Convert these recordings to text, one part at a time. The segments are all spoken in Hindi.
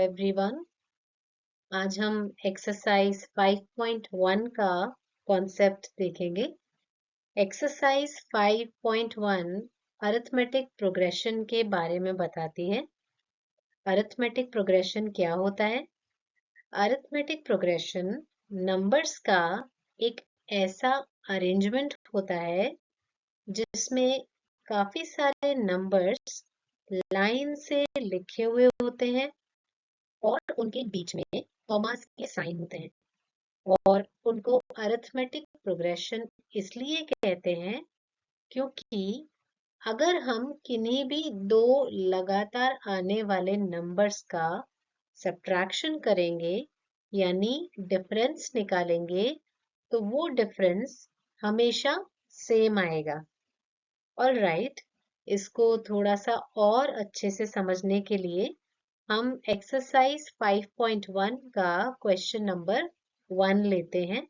एवरीवन। आज हम एक्सरसाइज 5.1 का कॉन्सेप्ट देखेंगे। एक्सरसाइज 5.1 अरिथमेटिक प्रोग्रेशन के बारे में बताती है। अरिथमेटिक प्रोग्रेशन क्या होता है? अरिथमेटिक प्रोग्रेशन नंबर्स का एक ऐसा अरेंजमेंट होता है जिसमें काफी सारे नंबर्स लाइन से लिखे हुए होते हैं और उनके बीच में कॉमास के साइन होते हैं और उनको अरिथमेटिक प्रोग्रेशन इसलिए कहते हैं क्योंकि अगर हम किन्हीं भी दो लगातार आने वाले नंबर्स का सब्ट्रैक्शन करेंगे यानी डिफरेंस निकालेंगे तो वो डिफरेंस हमेशा सेम आएगा। ऑलराइट, इसको थोड़ा सा और अच्छे से समझने के लिए हम एक्सरसाइज 5.1 का क्वेश्चन नंबर 1 लेते हैं,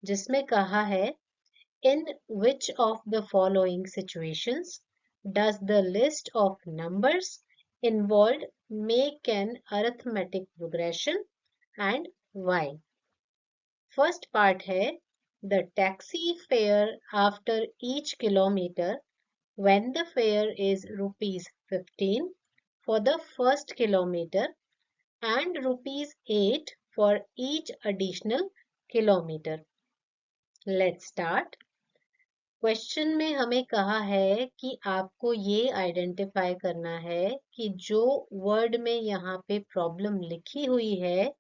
जिसमें कहा है in which of the following situations does the list of numbers involved make an arithmetic progression and why. First part है the taxi fare after each kilometre when the fare is rupees 15 for the first kilometer and rupees 8 for each additional kilometer. Let's start. Question में हमें कहा है कि आपको ये आइडेंटिफाई करना है कि जो वर्ड में यहाँ पे प्रॉब्लम लिखी हुई है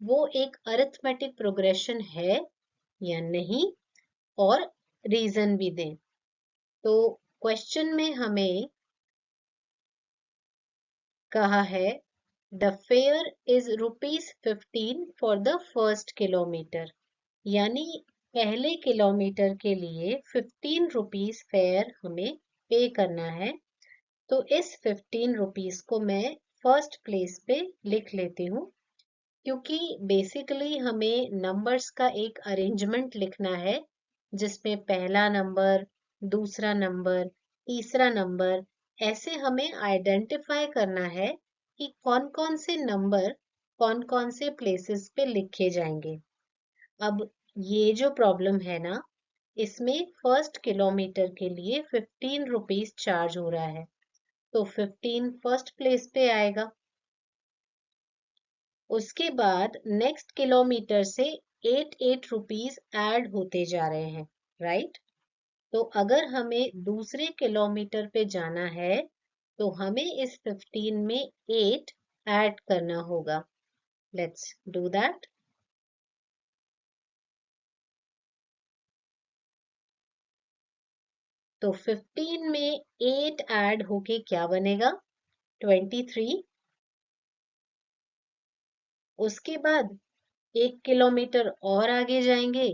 वो एक अरिथमेटिक प्रोग्रेशन है या नहीं और रीजन भी दें। तो क्वेश्चन में हमें कहा है the fair is ₹15 for the first kilometre, यानी पहले किलोमीटर के लिए 15 रुपीज फेयर हमें पे करना है। तो इस 15 रुपीज को मैं फर्स्ट प्लेस पे लिख लेती हूँ क्योंकि बेसिकली हमें नंबर्स का एक अरेंजमेंट लिखना है जिसमें पहला नंबर, दूसरा नंबर, तीसरा नंबर, ऐसे हमें आइडेंटिफाई करना है कि कौन कौन से नंबर कौन कौन से प्लेसेस पे लिखे जाएंगे। अब ये जो प्रॉब्लम है ना, इसमें फर्स्ट किलोमीटर के लिए 15 रुपीज चार्ज हो रहा है, तो 15 फर्स्ट प्लेस पे आएगा। उसके बाद नेक्स्ट किलोमीटर से 8 रुपीज ऐड होते जा रहे हैं, राइट? तो अगर हमें दूसरे किलोमीटर पे जाना है तो हमें इस 15 में 8 ऐड करना होगा। Let's do that. तो 15 में 8 ऐड होके क्या बनेगा? 23। उसके बाद 1 किलोमीटर और आगे जाएंगे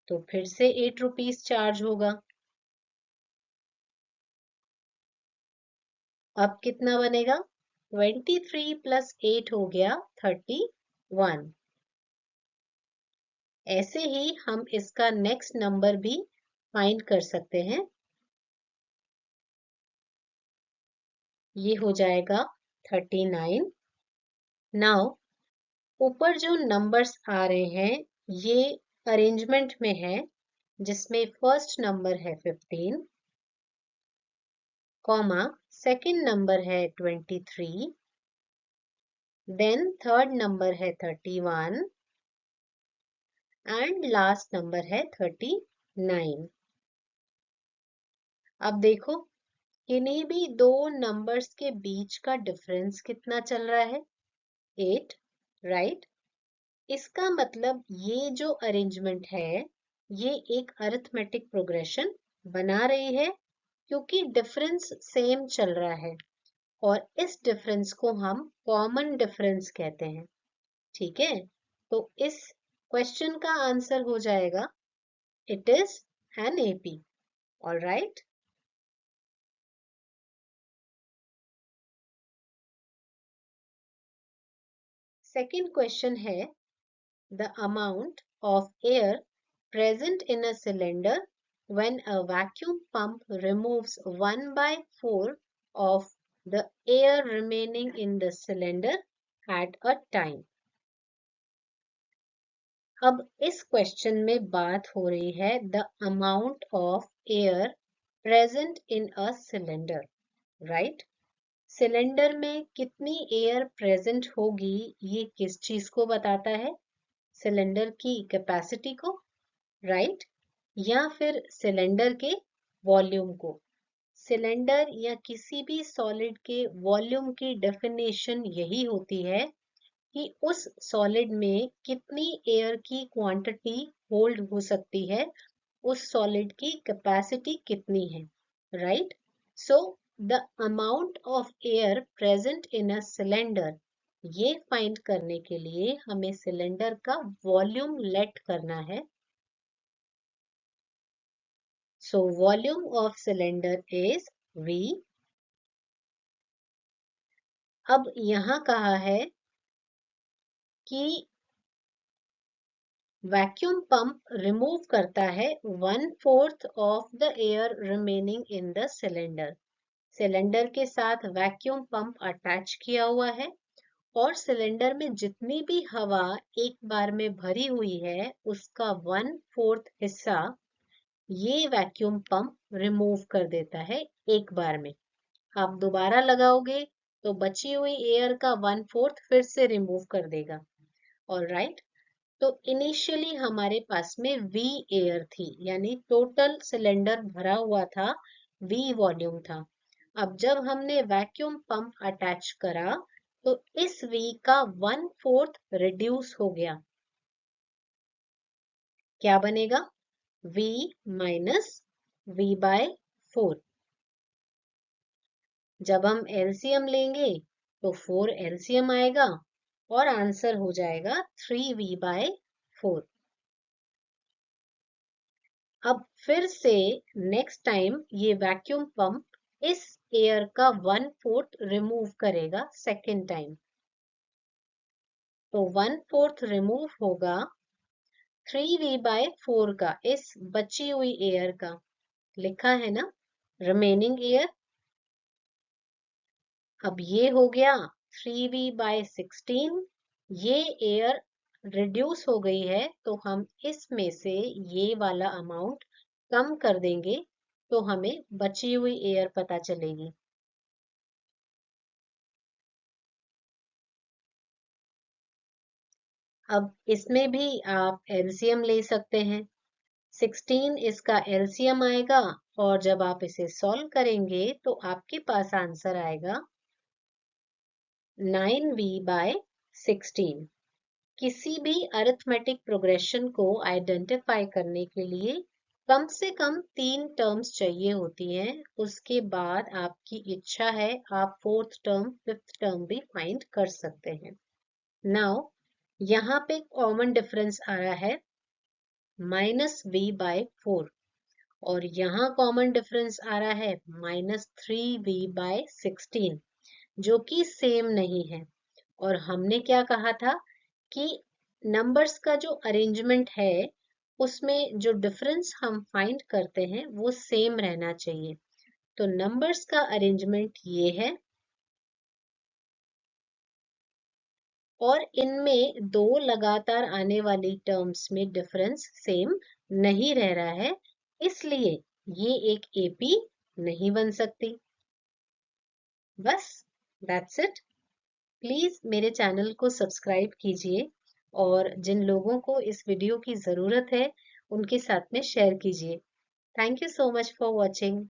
तो फिर से 8 रुपीज चार्ज होगा। अब कितना बनेगा? 23 प्लस 8 हो गया 31। ऐसे ही हम इसका नेक्स्ट नंबर भी फाइंड कर सकते हैं। ये हो जाएगा 39। नाउ ऊपर जो नंबर्स आ रहे हैं ये अरेंजमेंट में है जिसमें फर्स्ट नंबर है 15, कॉमा सेकंड नंबर है 23, देन थर्ड नंबर है 31 एंड लास्ट नंबर है 39। अब देखो किन्हीं भी दो नंबर्स के बीच का डिफरेंस कितना चल रहा है? 8, राइट? इसका मतलब ये जो अरेंजमेंट है ये एक अरिथमेटिक प्रोग्रेशन बना रही है क्योंकि डिफरेंस सेम चल रहा है और इस डिफरेंस को हम कॉमन डिफरेंस कहते हैं। ठीक है, तो इस क्वेश्चन का आंसर हो जाएगा it is an AP. Alright, second question है the amount of air present in a cylinder when a vacuum pump removes 1/4 of the air remaining in the cylinder at a time. अब इस क्वेश्चन में बात हो रही है the amount of air present in a cylinder, right? Cylinder में कितनी एयर प्रेजेंट होगी ये किस चीज को बताता है? सिलेंडर की कैपेसिटी को, राइट? या फिर सिलेंडर के वॉल्यूम को? सिलेंडर या किसी भी सॉलिड के वॉल्यूम की डेफिनेशन यही होती है कि उस सॉलिड में कितनी एयर की क्वांटिटी होल्ड हो सकती है, उस सॉलिड की कैपेसिटी कितनी है, right? So the amount of air present in a cylinder, ये फाइंड करने के लिए हमें सिलेंडर का वॉल्यूम लेट करना है. So volume of cylinder is V. अब यहां कहा है कि वैक्यूम पंप रिमूव करता है 1/4 of the air remaining in the cylinder. Cylinder के साथ वैक्यूम पंप अटैच किया हुआ है और सिलेंडर में जितनी भी हवा एक बार में भरी हुई है उसका 1/4 हिस्सा ये वैक्यूम पंप रिमूव कर देता है एक बार में. आप दोबारा लगाओगे तो बची हुई एयर का 1/4 फिर से रिमूव कर देगा. ऑलराइट, तो इनिशियली हमारे पास में V एयर थी, यानी टोटल सिलेंडर भरा हुआ था, V वॉल्यूम था. अब जब हमने वैक्यूम पंप अटैच करा तो इस V का 1/4 रिड्यूस हो गया. क्या बनेगा? V minus V/4. जब हम एलसीएम लेंगे तो 4 एलसीएम आएगा और आंसर हो जाएगा 3V/4. अब फिर से नेक्स्ट टाइम ये वैक्यूम पंप इस एयर का 1/4 रिमूव करेगा सेकेंड टाइम. तो 1/4 रिमूव होगा 3V/4 का, इस बची हुई एयर का. लिखा है ना रिमेनिंग एयर. अब ये हो गया 3V/16. ये एयर रिड्यूस हो गई है तो हम इसमें से ये वाला अमाउंट कम कर देंगे तो हमें बची हुई एयर पता चलेगी. अब इसमें भी आप एलसीएम ले सकते हैं. 16 इसका एलसीएम आएगा और जब आप इसे सॉल्व करेंगे तो आपके पास आंसर आएगा 9V/16. किसी भी अरिथमेटिक प्रोग्रेशन को आइडेंटिफाई करने के लिए कम से कम 3 टर्म्स चाहिए होती हैं. उसके बाद आपकी इच्छा है आप 4th टर्म 5th टर्म भी फाइंड कर सकते हैं. नाउ यहाँ पे कॉमन डिफरेंस आ रहा है -V/4 और यहाँ कॉमन डिफरेंस आ रहा है -3V/16, जो कि सेम नहीं है. और हमने क्या कहा था कि नंबर्स का जो अरेंजमेंट है उसमें जो डिफरेंस हम फाइंड करते हैं वो सेम रहना चाहिए. तो नंबर्स का अरेंजमेंट ये है और इनमें दो लगातार आने वाली टर्म्स में डिफरेंस सेम नहीं रह रहा है, इसलिए ये एक एपी नहीं बन सकती. बस दैट्स इट. प्लीज मेरे चैनल को सब्सक्राइब कीजिए और जिन लोगों को इस वीडियो की जरूरत है उनके साथ में शेयर कीजिए. Thank you so much for watching.